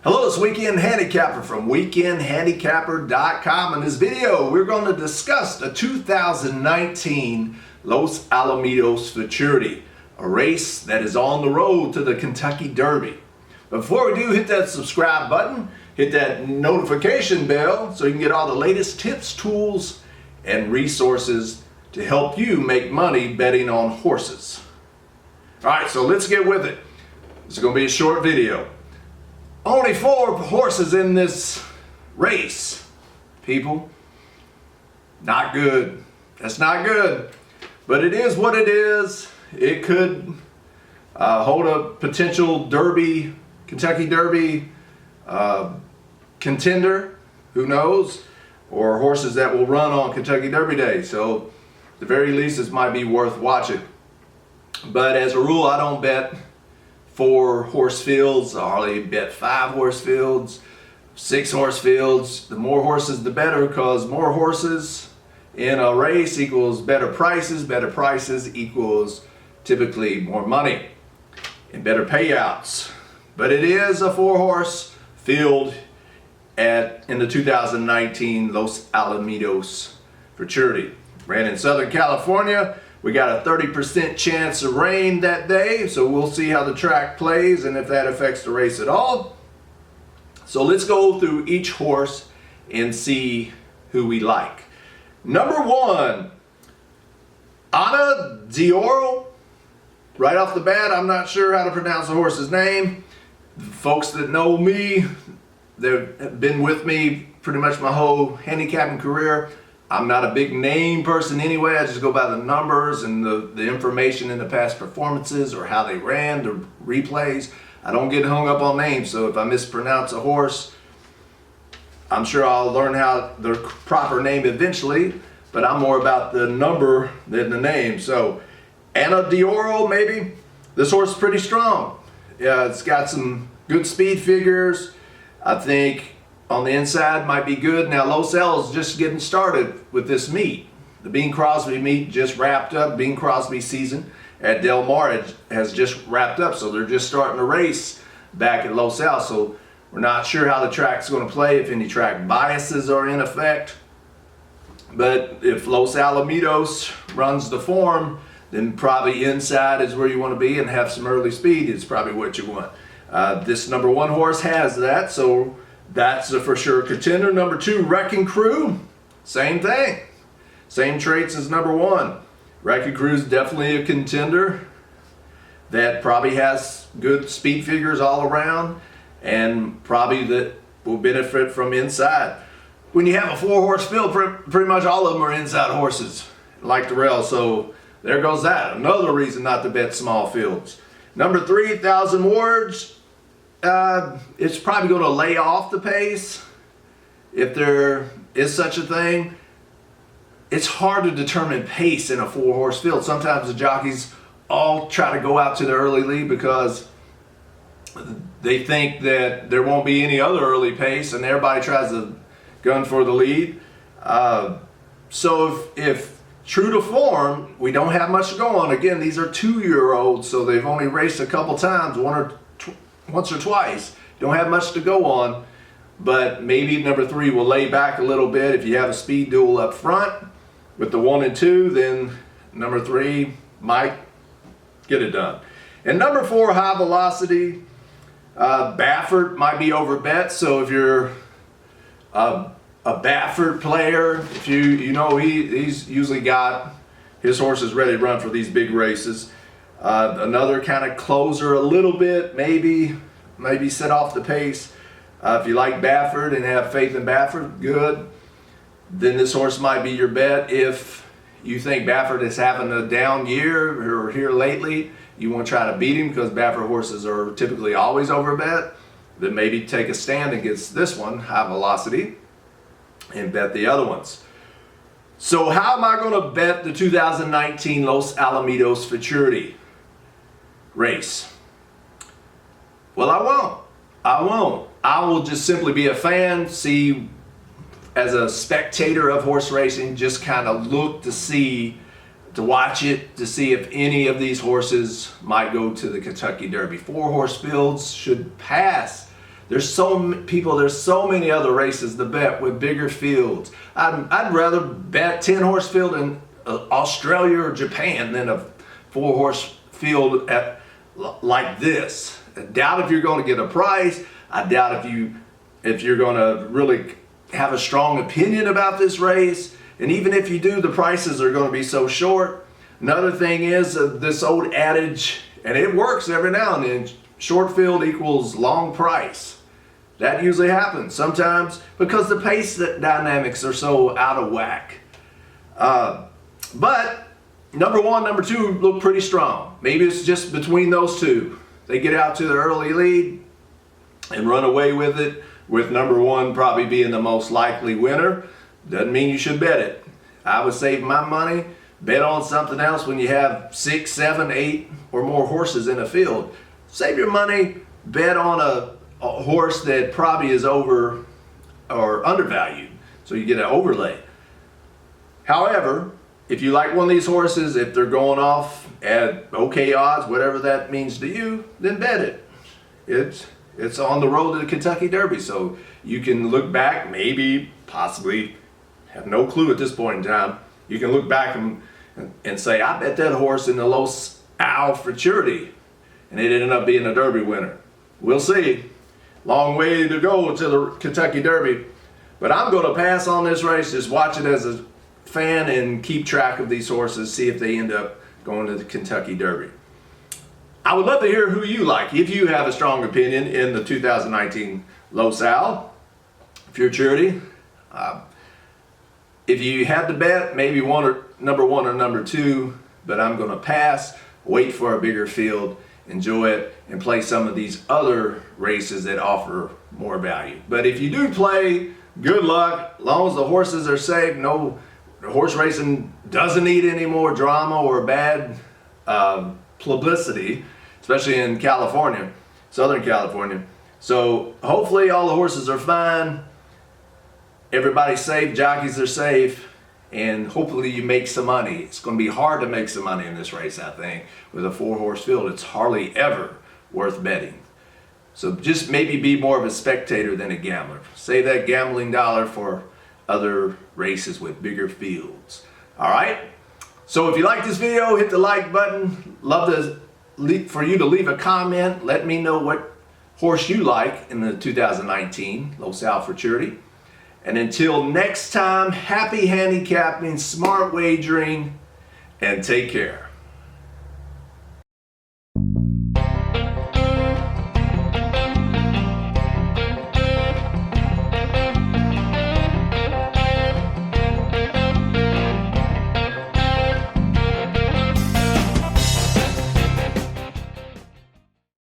Hello, it's Weekend Handicapper from weekendhandicapper.com. In this video, we're going to discuss the 2019 Los Alamitos Futurity, a race that is on the road to the Kentucky Derby. But before we do, hit that subscribe button, hit that notification bell so you can get all the latest tips, tools, and resources to help you make money betting on horses. All right, so let's get with it. This is going to be a short video. Only 4 horses in this race, people. Not good. That's not good. But it is what it is. It could hold a potential Derby, Kentucky Derby contender. Who knows? Or horses that will run on Kentucky Derby Day. So, at the very least, this might be worth watching. But as a rule, I don't bet 4 horse fields. I hardly bet 5 horse fields, 6 horse fields. The more horses the better, because more horses in a race equals better prices equals typically more money and better payouts. But it is a 4 horse field in the 2019 Los Alamitos Futurity. Ran in Southern California. We got a 30% chance of rain that day, so we'll see how the track plays and if that affects the race at all. So let's go through each horse and see who we like. Number 1, Ana Dioro. Right off the bat, I'm not sure how to pronounce the horse's name. The folks that know me, they've been with me pretty much my whole handicapping career. I'm not a big name person anyway. I just go by the numbers and the information in the past performances or how they ran, the replays. I don't get hung up on names, so if I mispronounce a horse, I'm sure I'll learn how the proper name eventually, but I'm more about the number than the name. So, Ana Dioro, maybe. This horse is pretty strong. Yeah, it's got some good speed figures. I think on the inside might be good. Now Los Al is just getting started with this meet. The Bing Crosby meet just wrapped up. Bing Crosby season at Del Mar has just wrapped up, so they're just starting to race back at Los Al. So we're not sure how the track's going to play, if any track biases are in effect. But if Los Alamitos runs the form, then probably inside is where you want to be and have some early speed is probably what you want. This number 1 horse has that, so that's a for sure contender. Number 2, Wrecking Crew, same thing. Same traits as number 1. Wrecking Crew is definitely a contender that probably has good speed figures all around and probably that will benefit from inside. When you have a 4 horse field, pretty much all of them are inside horses like the rail, so there goes that. Another reason not to bet small fields. Number 3, 1,000 Words. It's probably going to lay off the pace if there is such a thing. It's hard to determine pace in a 4 horse field. Sometimes the jockeys all try to go out to the early lead because they think that there won't be any other early pace and everybody tries to gun for the lead. So if true to form, we don't have much to go on. Again, these are 2-year-olds, so they've only raced a couple times, once or twice. Don't have much to go on, but maybe number 3 will lay back a little bit. If you have a speed duel up front with the 1 and 2, then number 3 might get it done. And number 4, High Velocity. Baffert might be overbet, so if you're a Baffert player, if you know he's usually got his horses ready to run for these big races. Another kind of closer a little bit, maybe set off the pace. If you like Baffert and have faith in Baffert, good. Then this horse might be your bet. If you think Baffert is having a down year or here lately, you want to try to beat him because Baffert horses are typically always overbet, then maybe take a stand against this one, High Velocity, and bet the other ones. So how am I going to bet the 2019 Los Alamitos Futurity race? Well, I won't. I won't. I will just simply be a fan, see as a spectator of horse racing, just kind of look to watch it, to see if any of these horses might go to the Kentucky Derby. 4-horse fields should pass. There's so many other races to bet with bigger fields. I'd rather bet 10-horse field in Australia or Japan than a 4-horse field like this. I doubt if you're going to get a price. I doubt if you're going to really have a strong opinion about this race. And even if you do, the prices are going to be so short. Another thing is this old adage, and it works every now and then, short field equals long price. That usually happens sometimes because the pace dynamics are so out of whack. But number 1, number 2 look pretty strong. Maybe it's just between those two. They get out to the early lead and run away with it, with number 1 probably being the most likely winner. Doesn't mean you should bet it. I would save my money, bet on something else when you have 6, 7, 8 or more horses in a field. Save your money, bet on a horse that probably is over or undervalued, so you get an overlay. However, if you like one of these horses, if they're going off at okay odds, whatever that means to you, then bet it. It's on the road to the Kentucky Derby, so you can look back, maybe, possibly, have no clue at this point in time. You can look back and say, I bet that horse in the Los Alamitos Futurity, and it ended up being a Derby winner. We'll see. Long way to go to the Kentucky Derby, but I'm going to pass on this race. Just watch it as a fan and keep track of these horses, see if they end up going to the Kentucky Derby. I would love to hear who you like, if you have a strong opinion in the 2019 Los Alamitos Futurity. If you had to bet, maybe number 1 or number 2, but I'm going to pass, wait for a bigger field, enjoy it, and play some of these other races that offer more value. But if you do play, good luck. As long as the horses are safe, no, horse racing doesn't need any more drama or bad publicity, especially in California, Southern California. So hopefully all the horses are fine, everybody's safe, jockeys are safe, and hopefully you make some money. It's going to be hard to make some money in this race, I think. With a 4-horse field, it's hardly ever worth betting. So just maybe be more of a spectator than a gambler. Save that gambling dollar for other races with bigger fields. All right? So if you like this video, hit the like button. Love for you to leave a comment. Let me know what horse you like in the 2019 Los Alamitos Futurity. And until next time, happy handicapping, smart wagering, and take care.